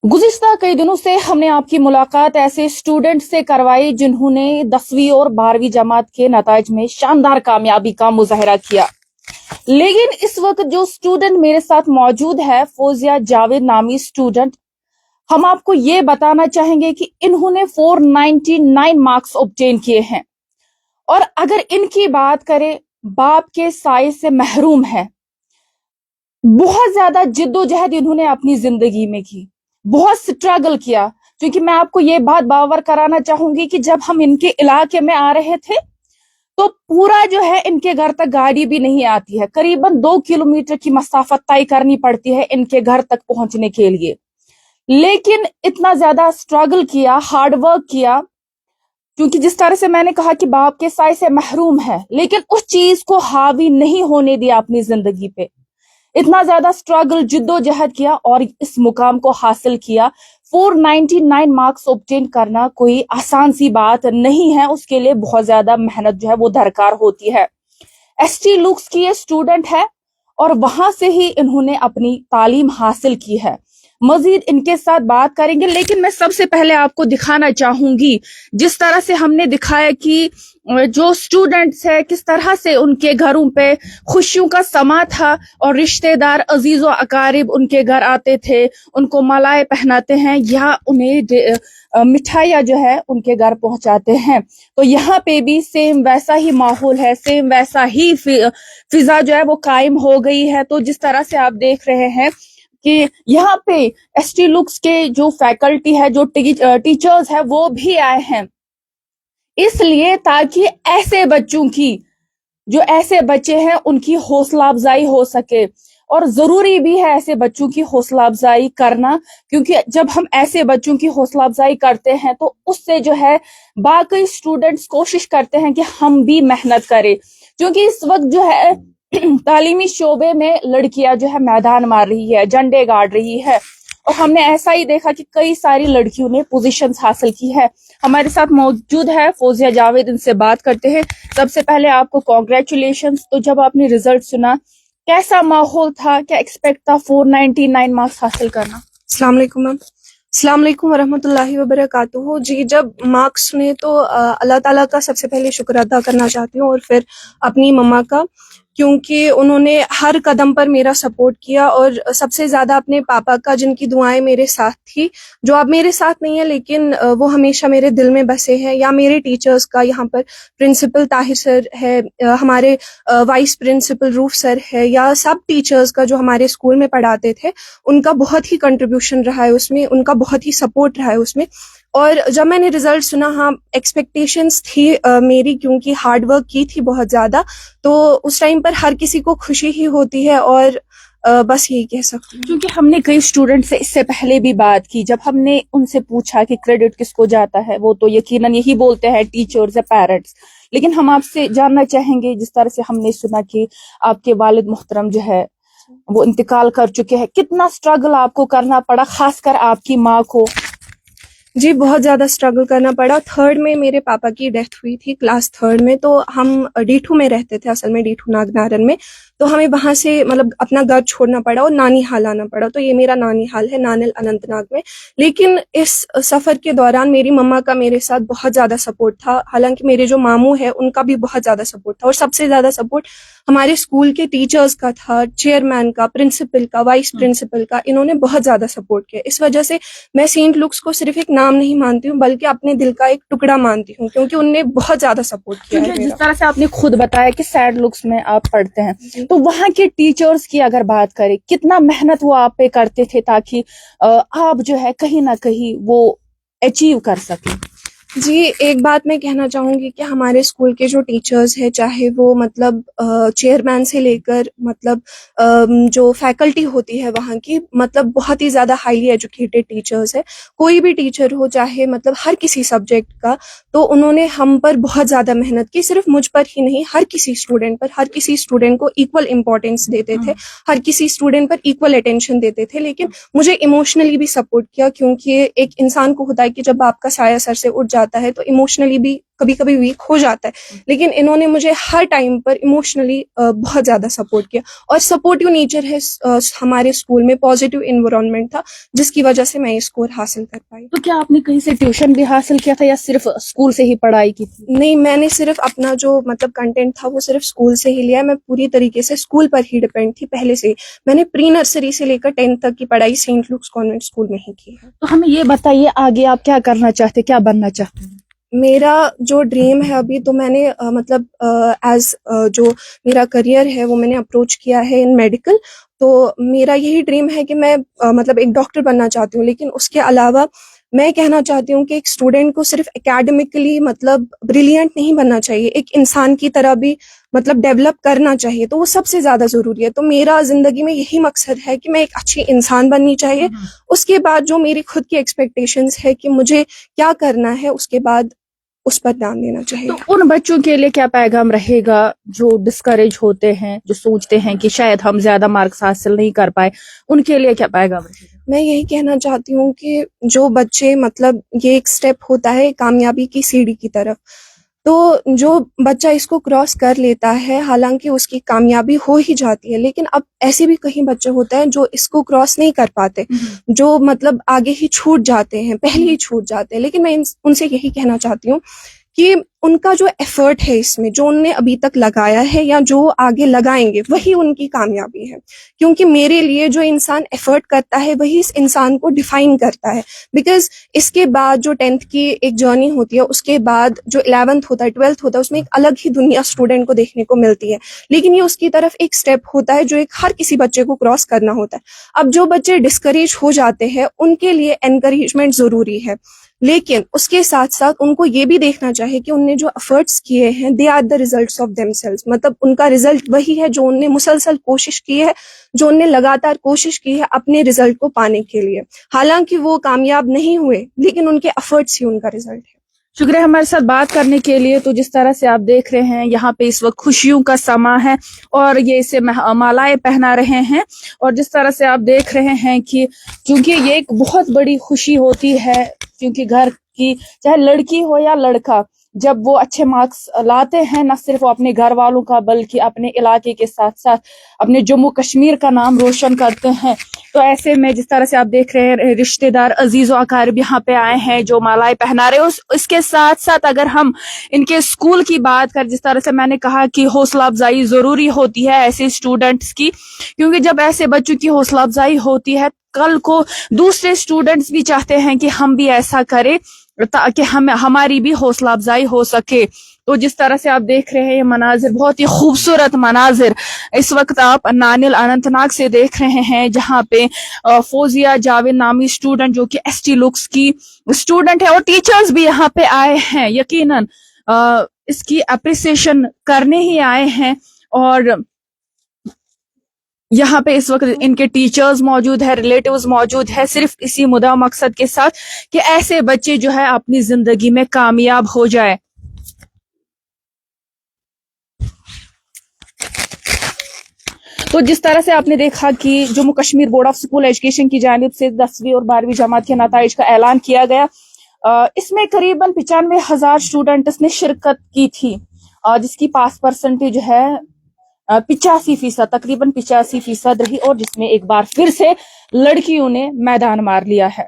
गुज़िश्ता कई दिनों से हमने आपकी मुलाकात ऐसे स्टूडेंट से करवाई जिन्होंने 10वीं और 12वीं जमात के नताइज में शानदार कामयाबी का मुजाहरा किया। लेकिन इस वक्त जो स्टूडेंट मेरे साथ मौजूद है, फौजिया जावेद नामी स्टूडेंट, हम आपको ये बताना चाहेंगे कि इन्होंने 499 मार्क्स ऑब्टेन किए हैं और अगर इनकी बात करें, बाप के साए से महरूम है। बहुत ज्यादा जिद्दोजहद इन्होंने अपनी जिंदगी में की, बहुत स्ट्रगल किया। क्योंकि मैं आपको ये बात बावर कराना चाहूंगी कि जब हम इनके इलाके में आ रहे थे तो पूरा जो है इनके घर तक गाड़ी भी नहीं आती है, करीबन 2 किलोमीटर की मसाफत तय करनी पड़ती है इनके घर तक पहुंचने के लिए। लेकिन इतना ज्यादा स्ट्रगल किया, हार्ड वर्क किया, क्योंकि जिस तरह से मैंने कहा कि बाप के साए से महरूम है, लेकिन उस चीज को हावी नहीं होने दिया अपनी जिंदगी पे। इतना ज्यादा स्ट्रगल, जिद्दोजहद किया और इस मुकाम को हासिल किया। 499 मार्क्स ऑब्टेन करना कोई आसान सी बात नहीं है, उसके लिए बहुत ज्यादा मेहनत जो है वो दरकार होती है। एसटी लुक्स की ये स्टूडेंट है और वहां से ही इन्होंने अपनी तालीम हासिल की है। मजीद इनके साथ बात करेंगे, लेकिन मैं सबसे पहले आपको दिखाना चाहूंगी जिस तरह से हमने दिखाया कि जो स्टूडेंट्स है किस तरह से उनके घरों पे खुशियों का समा था और रिश्तेदार, अजीज व अकारिब उनके घर आते थे, उनको मालाएं पहनाते हैं या उन्हें मिठाइयाँ जो है उनके घर पहुंचाते हैं। तो यहाँ पे भी सेम वैसा ही माहौल है, सेम वैसा ही फिजा जो है वो कायम हो गई है। तो जिस तरह से आप देख रहे हैं कि यहाँ पे एसटी लुक्स के जो फैकल्टी है, जो टीचर्स है, वो भी आए हैं इसलिए ताकि ऐसे बच्चों की, जो ऐसे बच्चे हैं, उनकी हौसला अफजाई हो सके। और जरूरी भी है ऐसे बच्चों की हौसला अफजाई करना, क्योंकि जब हम ऐसे बच्चों की हौसला अफजाई करते हैं तो उससे जो है बाकी स्टूडेंट्स कोशिश करते हैं कि हम भी मेहनत करें। क्योंकि इस वक्त जो है तालीमी शोबे में लड़कियां जो है मैदान मार रही है, झंडे गाड़ रही है, और हमने ऐसा ही देखा कि कई सारी लड़कियों ने पोजीशंस हासिल की है। हमारे साथ मौजूद है फौजिया जावेद, इनसे बात करते हैं। सबसे पहले आपको कॉन्ग्रेचुलेशंस। तो जब आपने रिजल्ट सुना, कैसा माहौल था, क्या एक्सपेक्ट था 499 मार्क्स हासिल करना? अस्सलाम वालेकुम मैम। अस्सलाम वालेकुम वरहमतुल्लाहि वबरकातुहू। जी, जब मार्क्स सुने तो अल्लाह ताला का सबसे पहले शुक्र अदा करना चाहती हूँ और फिर अपनी मम्मा का, क्योंकि उन्होंने हर कदम पर मेरा सपोर्ट किया और सबसे ज़्यादा अपने पापा का, जिनकी दुआएं मेरे साथ थी, जो अब मेरे साथ नहीं है लेकिन वो हमेशा मेरे दिल में बसे हैं। या मेरे टीचर्स का, यहाँ पर प्रिंसिपल ताहिर सर है, हमारे वाइस प्रिंसिपल रूफ सर है, या सब टीचर्स का जो हमारे स्कूल में पढ़ाते थे, उनका बहुत ही कंट्रीब्यूशन रहा है उसमें, उनका बहुत ही सपोर्ट रहा है उसमें। और जब मैंने रिजल्ट सुना, हाँ एक्सपेक्टेशंस थी मेरी, क्योंकि हार्ड वर्क की थी बहुत ज़्यादा, तो उस टाइम पर हर किसी को खुशी ही होती है। और बस यही कह सकती हूँ। क्योंकि हमने कई स्टूडेंट से इससे पहले भी बात की, जब हमने उनसे पूछा कि क्रेडिट किसको जाता है, वो तो यकीनन यही बोलते हैं टीचर्स या पेरेंट्स। लेकिन हम आपसे जानना चाहेंगे, जिस तरह से हमने सुना कि आपके वालिद मुहतरम जो है वो इंतकाल कर चुके हैं, कितना स्ट्रगल आपको करना पड़ा, खासकर आपकी माँ को? जी, बहुत ज़्यादा स्ट्रगल करना पड़ा। थर्ड में मेरे पापा की डेथ हुई थी, क्लास थर्ड में। तो हम डीठू में रहते थे, असल में डीठू नागनारन में। तो हमें वहाँ से मतलब अपना घर छोड़ना पड़ा और नानी हाल आना पड़ा। तो ये मेरा नानी हाल है, नानिल अनंतनाग में। लेकिन इस सफ़र के दौरान मेरी मम्मा का मेरे साथ बहुत ज़्यादा सपोर्ट था। हालांकि मेरे जो मामू है उनका भी बहुत ज़्यादा सपोर्ट था, और सबसे ज़्यादा सपोर्ट हमारे स्कूल के टीचर्स का था, चेयरमैन का, प्रिंसिपल का, वाइस प्रिंसिपल का। इन्होंने बहुत ज़्यादा सपोर्ट किया। इस वजह से मैं सेंट लुक्स को सिर्फ एक नाम नहीं मानती हूँ, बल्कि अपने दिल का एक टुकड़ा मानती हूँ, क्योंकि उनने बहुत ज्यादा सपोर्ट किया है। जिस तरह से आपने खुद बताया कि सैड लुक्स में आप पढ़ते हैं, तो वहाँ के टीचर्स की अगर बात करें, कितना मेहनत वो आप पे करते थे ताकि आप जो है कहीं ना कहीं वो अचीव कर सके? जी, एक बात मैं कहना चाहूँगी कि हमारे स्कूल के जो टीचर्स हैं, चाहे वो मतलब चेयरमैन से लेकर मतलब जो फैकल्टी होती है वहाँ की, मतलब बहुत ही ज़्यादा हाईली एजुकेटेड टीचर्स है। कोई भी टीचर हो, चाहे मतलब हर किसी सब्जेक्ट का, तो उन्होंने हम पर बहुत ज़्यादा मेहनत की। सिर्फ मुझ पर ही नहीं, हर किसी स्टूडेंट पर, हर किसी स्टूडेंट को इक्वल इम्पोर्टेंस देते थे, हर किसी स्टूडेंट पर इक्वल अटेंशन देते थे। लेकिन मुझे इमोशनली भी सपोर्ट किया, क्योंकि एक इंसान को होता है कि जब आपका साया सर से उठ जाता है तो इमोशनली भी कभी कभी वीक हो जाता है, लेकिन इन्होंने मुझे हर टाइम पर इमोशनली बहुत ज्यादा सपोर्ट किया। और सपोर्टिव नेचर है हमारे स्कूल में, पॉजिटिव इन्वायरमेंट था जिसकी वजह से मैं ये स्कोर हासिल कर पाई। तो क्या आपने कहीं से ट्यूशन भी हासिल किया था या सिर्फ स्कूल से ही पढ़ाई की थी? नहीं, मैंने सिर्फ अपना जो मतलब कंटेंट था वो सिर्फ स्कूल से ही लिया। मैं पूरी तरीके से स्कूल पर ही डिपेंड थी पहले से ही। मैंने प्री नर्सरी से लेकर 10th तक की पढ़ाई सेंट लुक्स कॉन्वेंट स्कूल में ही की है। तो हमें ये बताइए, आगे आप क्या करना चाहते, क्या बनना चाहते हैं? मेरा जो ड्रीम है अभी तो मैंने मतलब एज जो मेरा करियर है वो मैंने अप्रोच किया है इन मेडिकल। तो मेरा यही ड्रीम है कि मैं मतलब एक डॉक्टर बनना चाहती हूँ, लेकिन उसके अलावा मैं कहना चाहती हूँ कि एक स्टूडेंट को सिर्फ एकेडमिकली मतलब ब्रिलियंट नहीं बनना चाहिए, एक इंसान की तरह भी मतलब डेवलप करना चाहिए। तो वो सबसे ज्यादा जरूरी है। तो मेरा जिंदगी में यही मकसद है कि मैं एक अच्छी इंसान बननी चाहिए। उसके बाद जो मेरी खुद की एक्सपेक्टेशंस है कि मुझे क्या करना है, उसके बाद उस पर ध्यान देना चाहिए। तो उन बच्चों के लिए क्या पैगाम रहेगा जो डिस्करेज होते हैं, जो सोचते हैं कि शायद हम ज्यादा मार्क्स हासिल नहीं कर पाए, उनके लिए क्या पैगाम रहेगा? मैं यही कहना चाहती हूँ कि जो बच्चे मतलब ये एक स्टेप होता है कामयाबी की सीढ़ी की तरफ, तो जो बच्चा इसको क्रॉस कर लेता है हालांकि उसकी कामयाबी हो ही जाती है, लेकिन अब ऐसे भी कई बच्चे होते हैं जो इसको क्रॉस नहीं कर पाते, जो मतलब आगे ही छूट जाते हैं, पहले ही छूट जाते हैं। लेकिन मैं उनसे यही कहना चाहती हूँ कि उनका जो एफर्ट है इसमें, जो उनने अभी तक लगाया है या जो आगे लगाएंगे, वही उनकी कामयाबी है। क्योंकि मेरे लिए जो इंसान एफर्ट करता है वही इस इंसान को डिफाइन करता है। बिकॉज इसके बाद जो 10th की एक जर्नी होती है, उसके बाद जो 11th होता है, 12th होता है, उसमें एक अलग ही दुनिया स्टूडेंट को देखने को मिलती है। लेकिन ये उसकी तरफ एक स्टेप होता है जो एक हर किसी बच्चे को क्रॉस करना होता है। अब जो बच्चे डिस्करेज हो जाते हैं उनके लिए एनकरेजमेंट जरूरी है, लेकिन उसके साथ साथ उनको ये भी देखना चाहिए कि उनने जो एफर्ट्स किए हैं they are the results of themselves. मतलब उनका रिजल्ट वही है जो उनने मुसलसल कोशिश की है, जो उनने लगातार कोशिश की है अपने रिजल्ट को पाने के लिए। हालांकि वो कामयाब नहीं हुए, लेकिन उनके एफर्ट्स ही उनका रिजल्ट है। शुक्रिया हमारे साथ बात करने के लिए। तो जिस तरह से आप देख रहे हैं, यहाँ पे इस वक्त खुशियों का समा है और ये इसे मालाएं पहना रहे हैं। और जिस तरह से आप देख रहे हैं कि क्योंकि ये एक बहुत बड़ी खुशी होती है, क्योंकि घर की चाहे लड़की हो या लड़का, जब वो अच्छे मार्क्स लाते हैं, न सिर्फ वो अपने घर वालों का बल्कि अपने इलाके के साथ साथ अपने जम्मू कश्मीर का नाम रोशन करते हैं। तो ऐसे में जिस तरह से आप देख रहे हैं, रिश्तेदार अजीज और अकारिब यहाँ पे आए हैं जो मालाएं पहना रहे हैं। इसके साथ साथ अगर हम इनके स्कूल की बात करें, जिस तरह से मैंने कहा कि हौसला अफजाई जरूरी होती है ऐसे स्टूडेंट्स की, क्योंकि जब ऐसे बच्चों की हौसला अफजाई होती है, कल को दूसरे स्टूडेंट्स भी चाहते हैं कि हम भी ऐसा करें ताकि हमारी भी हौसला अफजाई हो सके। तो जिस तरह से आप देख रहे हैं ये मनाजिर, बहुत ही खूबसूरत मनाजिर इस वक्त आप नानिल अनंतनाग से देख रहे हैं, जहाँ पे फौजिया जावेद नामी स्टूडेंट जो कि ST लुक्स की स्टूडेंट है और टीचर्स भी यहाँ पे आए हैं, यकीनन इसकी अप्रिसिएशन करने ही आए हैं। और यहाँ पे इस वक्त इनके टीचर्स मौजूद है, रिलेटिव्स मौजूद है, सिर्फ इसी मुद्दा मकसद के साथ कि ऐसे बच्चे जो है अपनी जिंदगी में कामयाब हो जाए। तो जिस तरह से आपने देखा कि Jammu Kashmir board of school education की जानिब से 10वीं और 12वीं जमात के नताइज का ऐलान किया गया। इसमें करीबन 95,000 स्टूडेंट्स ने शिरकत की थी, जिसकी पास परसेंटेज है 85%, तकरीबन 85% रही, और जिसमें एक बार फिर से लड़कियों ने मैदान मार लिया है।